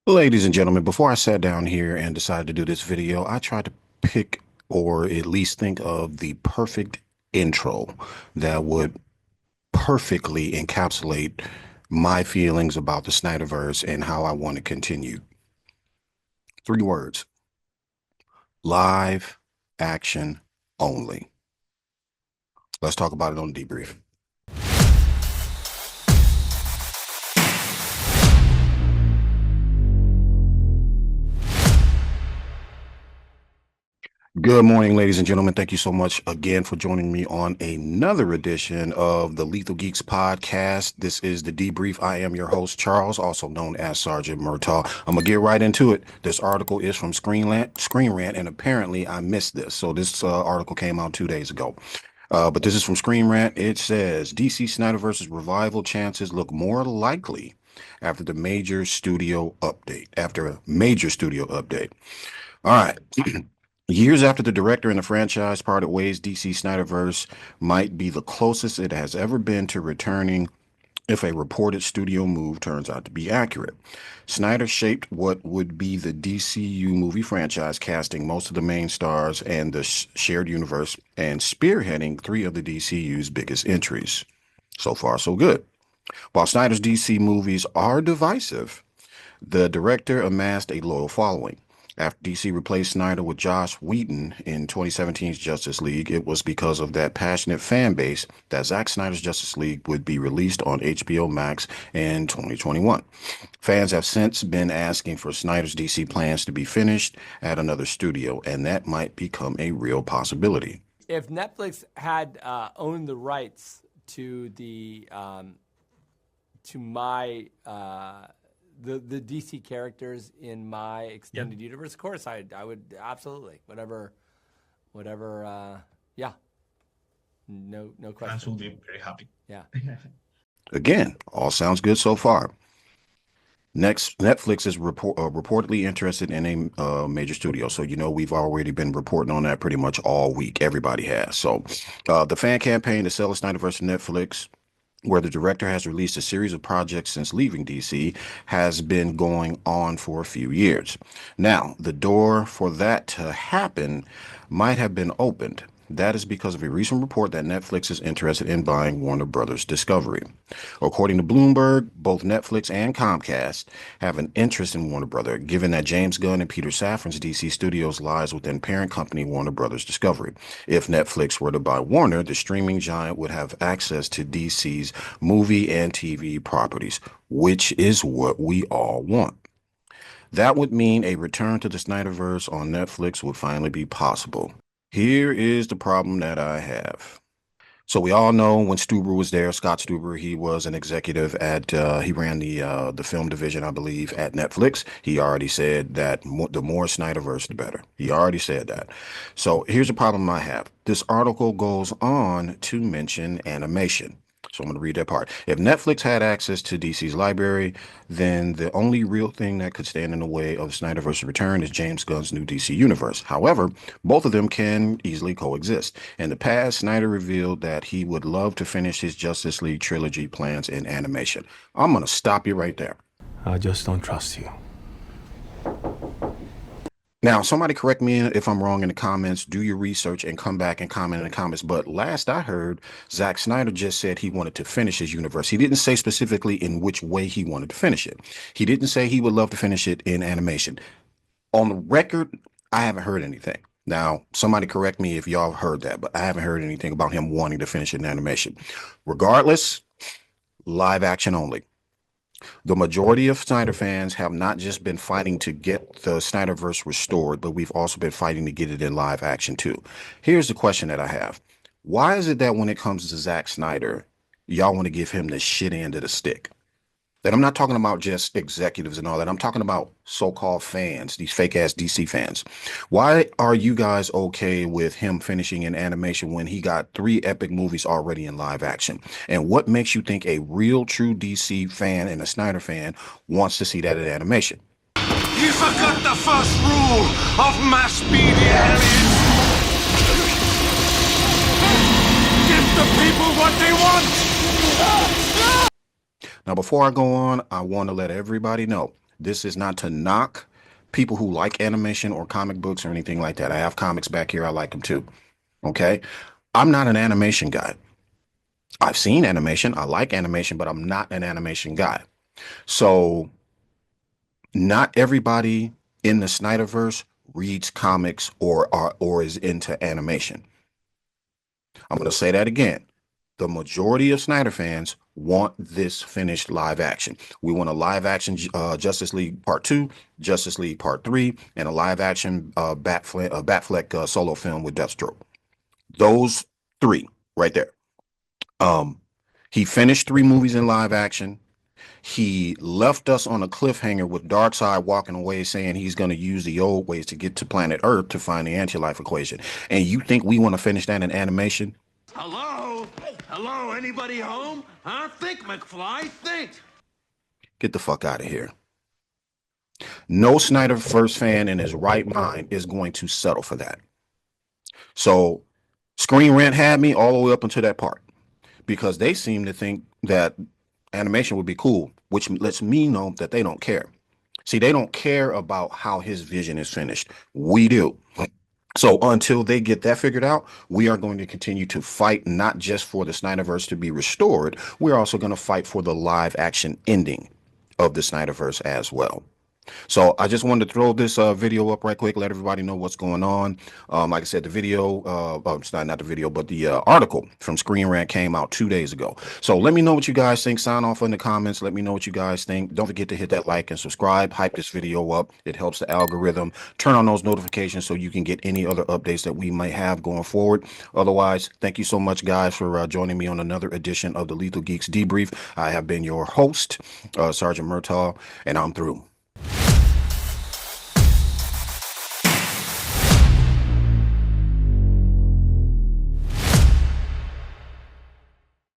Ladies and gentlemen, before I sat down here and decided to do this video, I tried to pick or at least think of the perfect intro that would perfectly encapsulate my feelings about the Snyderverse and how I want to continue. Three words: live action only. Let's talk about it on the debrief. Good morning, ladies and gentlemen. Thank you so much again for joining me on another edition of the Lethal Geeks podcast. This is the debrief. I am your host, Charles, also known as Sergeant Murtaugh. I'm gonna get right into it. This article is from ScreenRant, and apparently I missed this. So this article came out 2 days ago. But this is from ScreenRant. It says DC Snyderverse's revival chances look more likely after a major studio update. All right. Years after the director and the franchise parted ways, DC Snyderverse might be the closest it has ever been to returning if a reported studio move turns out to be accurate. Snyder shaped what would be the DCU movie franchise, casting most of the main stars and the shared universe, and spearheading three of the DCU's biggest entries. So far, so good. While Snyder's DC movies are divisive, the director amassed a loyal following. After DC replaced Snyder with Joss Whedon in 2017's Justice League, it was because of that passionate fan base that Zack Snyder's Justice League would be released on HBO Max in 2021. Fans have since been asking for Snyder's DC plans to be finished at another studio, and that might become a real possibility. If Netflix had owned the rights to my the DC characters in my extended universe, of course, I would absolutely whatever. Yeah, no question. Fans will be very happy. Yeah. Again, all sounds good so far. Next, Netflix is reportedly interested in a major studio. So, we've already been reporting on that pretty much all week. Everybody has. So, the fan campaign to sell the Snyderverse to Netflix, where the director has released a series of projects since leaving DC, has been going on for a few years. Now, the door for that to happen might have been opened. That is because of a recent report that Netflix is interested in buying Warner Brothers Discovery. According to Bloomberg, both Netflix and Comcast have an interest in Warner Brothers, given that James Gunn and Peter Safran's DC Studios lies within parent company Warner Brothers Discovery. If Netflix were to buy Warner, the streaming giant would have access to DC's movie and TV properties, which is what we all want. That would mean a return to the Snyderverse on Netflix would finally be possible. Here is the problem that I have. So we all know when Stuber was there, Scott Stuber, he was an executive at, he ran the film division, I believe, at Netflix. He already said that the more Snyderverse, the better. He already said that. So here's the problem I have. This article goes on to mention animation. So I'm going to read that part. If Netflix had access to DC's library, then the only real thing that could stand in the way of Snyderverse's return is James Gunn's new DC universe. However, both of them can easily coexist. In the past, Snyder revealed that he would love to finish his Justice League trilogy plans in animation. I'm going to stop you right there. I just don't trust you. Now, somebody correct me if I'm wrong in the comments. Do your research and come back and comment in the comments. But last I heard, Zack Snyder just said he wanted to finish his universe. He didn't say specifically in which way he wanted to finish it. He didn't say he would love to finish it in animation. On the record, I haven't heard anything. Now, somebody correct me if y'all heard that, but I haven't heard anything about him wanting to finish it in animation. Regardless, live action only. The majority of Snyder fans have not just been fighting to get the Snyderverse restored, but we've also been fighting to get it in live action too. Here's the question that I have. Why is it that when it comes to Zack Snyder, y'all want to give him the shit end of the stick? And I'm not talking about just executives and all that. I'm talking about so-called fans, these fake-ass DC fans. Why are you guys okay with him finishing in animation when he got 3 epic movies already in live action? And what makes you think a real, true DC fan and a Snyder fan wants to see that in animation? You forgot the first rule of mass media, aliens. Give the people what they want. Now, before I go on, I want to let everybody know This is not to knock people who like animation or comic books or anything like that. I have comics back here. I like them too. Okay. I'm not an animation guy. I've seen animation. I like animation, but I'm not an animation guy. So not everybody in the Snyderverse reads comics or is into animation. I'm going to say that again. The majority of Snyder fans want this finished live action. We want a live action Justice League Part 2, Justice League Part 3, and a live action Batfleck solo film with Deathstroke. Those three right there. He finished 3 movies in live action. He left us on a cliffhanger with Darkseid walking away saying he's going to use the old ways to get to planet Earth to find the anti-life equation. And you think we want to finish that in animation? Hello? Hello? Anybody home? Huh? Think, McFly, think. Get the fuck out of here. No Snyderverse fan in his right mind is going to settle for that. So ScreenRant had me all the way up until that part because they seem to think that animation would be cool, which lets me know that they don't care. See, they don't care about how his vision is finished. We do. So until they get that figured out, we are going to continue to fight not just for the Snyderverse to be restored, we're also going to fight for the live action ending of the Snyderverse as well. So I just wanted to throw this video up right quick, let everybody know what's going on. Like I said, the video, it's not the video, but the article from ScreenRant came out 2 days ago. So let me know what you guys think. Sign off in the comments. Let me know what you guys think. Don't forget to hit that like and subscribe. Hype this video up. It helps the algorithm. Turn on those notifications so you can get any other updates that we might have going forward. Otherwise, thank you so much, guys, for joining me on another edition of the Lethal Geeks Debrief. I have been your host, Sergeant Murtaugh, and I'm through.